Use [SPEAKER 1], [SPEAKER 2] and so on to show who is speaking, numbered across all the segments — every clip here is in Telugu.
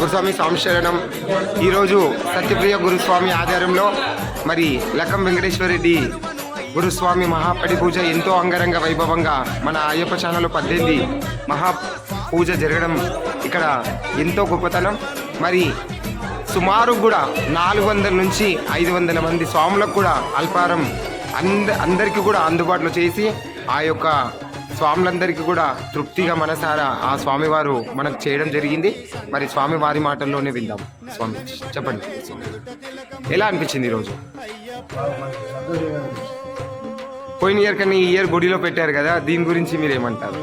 [SPEAKER 1] గురుస్వామి స్వామి శరణం. ఈరోజు సత్యప్రియ గురుస్వామి ఆధ్వర్యంలో మరి లక్కం వెంకటేశ్వరరెడ్డి గురుస్వామి మహాపడి పూజ ఎంతో అంగరంగ వైభవంగా మన అయ్యప్ప ఛానల్లో 18 మహా పూజ జరగడం ఇక్కడ ఎంతో గొప్పతనం. మరి సుమారు కూడా 400 నుంచి 500 మంది స్వాములకు కూడా అల్పారం అందరికీ కూడా అందుబాటులో చేసి ఆ యొక్క స్వాములందరికీ కూడా తృప్తిగా మనసారా ఆ స్వామివారు మనకు చేయడం జరిగింది. మరి స్వామి వారి మాటల్లోనే విందాం. స్వామి చెప్పండి, ఎలా అనిపించింది ఈరోజు? పోయిన ఇయర్ కన్నా ఈ ఇయర్ గుడిలో పెట్టారు కదా, దీని గురించి మీరు ఏమంటారు?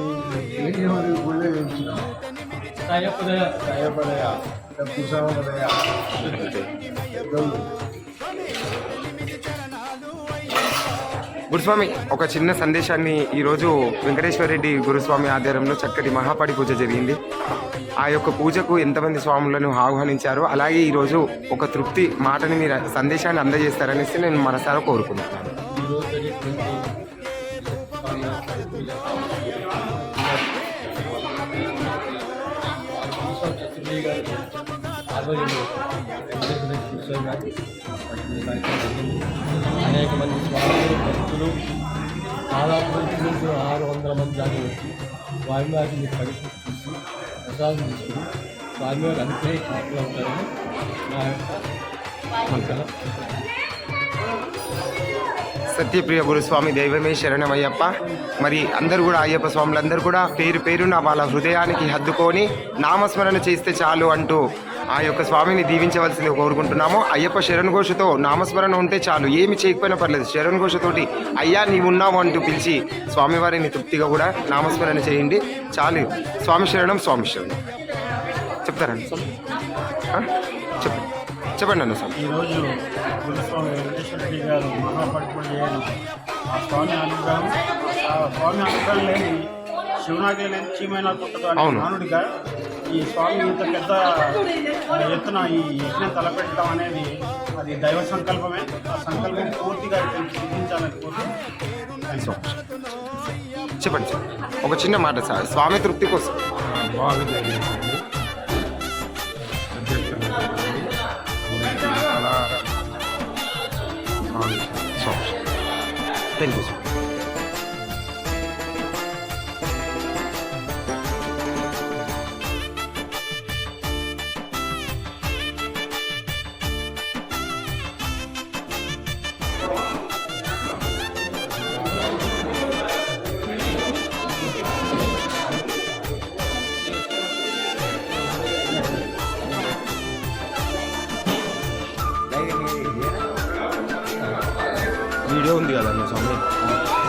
[SPEAKER 1] గురుస్వామి ఒక చిన్న సందేశాన్ని ఈరోజు వెంకటేశ్వరరెడ్డి గురుస్వామి ఆధ్వర్యంలో చక్కటి మహాపడి పూజ జరిగింది. ఆ యొక్క పూజకు ఎంతమంది స్వాములను ఆహ్వానించారో అలాగే ఈరోజు ఒక తృప్తి మాటని మీరు సందేశాన్ని అందజేస్తారనేసి నేను మనసారా కోరుకుంటున్నాను.
[SPEAKER 2] అనేక మంది స్వాములు భక్తులు దాదాపు 600 మంది దాకా వచ్చి స్వామివారిని పరిస్థితి చూసి ప్రసాదం తీసుకుని స్వామివారి అంతే కృష్ణలో ఉంటారని నా యొక్క
[SPEAKER 1] సత్యప్రియ గురుస్వామి దైవమే శరణమయ్యప్ప. మరి అందరూ కూడా అయ్యప్ప స్వాములందరూ కూడా పేరు పేరున వాళ్ళ హృదయానికి హద్దుకొని నామస్మరణ చేస్తే చాలు అంటూ ఆ యొక్క స్వామిని దీవించవలసింది కోరుకుంటున్నాము. అయ్యప్ప శరణఘోషతో నామస్మరణ ఉంటే చాలు, ఏమి చేయకపోయినా పర్లేదు. శరణఘోషతోటి అయ్యా నీవు ఉన్నావు అంటూ పిలిచి స్వామివారిని తృప్తిగా కూడా నామస్మరణ చేయండి చాలు. స్వామి శరణం, స్వామి శరణం. చెప్తారండి చెప్పండి అన్న స్వామి.
[SPEAKER 3] ఈరోజు గురుస్వామి వెంకటేశ్వరరెడ్డి గారు మహాపడిపూజ చేయడం ఆ స్వామి అనుగ్రహం. ఆ స్వామి అనుగ్రహం లేని శివనాకి లేని చీమైన పుట్టదు అనే మానుడిగా ఈ స్వామి ఇంత పెద్ద ఎత్తున ఈ యజ్ఞం తలపెట్టడం అనేది అది దైవ సంకల్పమే. ఆ సంకల్పం పూర్తిగా సిద్ధించాలని కోరుకుంటున్నాను.
[SPEAKER 1] చెప్పండి సార్, ఒక చిన్న మాట సార్, స్వామి తృప్తి కోసం.
[SPEAKER 3] బాగా జరిగింది.
[SPEAKER 1] Thank you sir. వీడియో ఉంది కదా నా స్వామి,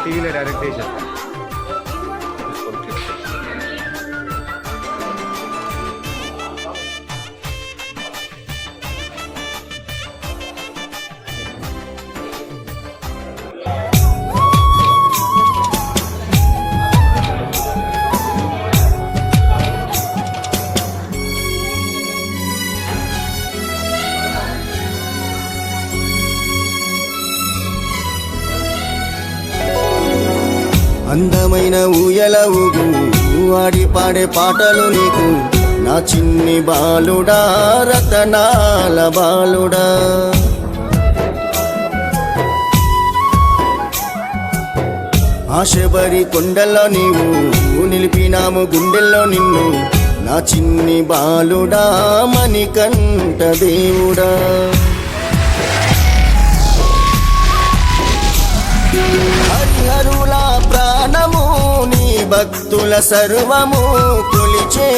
[SPEAKER 1] టీవీలో డైరెక్ట్ చేశాను.
[SPEAKER 4] అందమైన ఊయల ఊగు ఆడి పాడే పాటలు నీకు నా చిన్ని బాలుడా, రతనాల బాలుడా. ఆశబరి కొండల్లో నీవు నిలిపినాము గుండెల్లో నిన్ను, నా చిన్ని బాలుడా, మణికంఠ దేవుడా. హరిహరుల ప్రాణము నీ భక్తుల సర్వము కొలిచే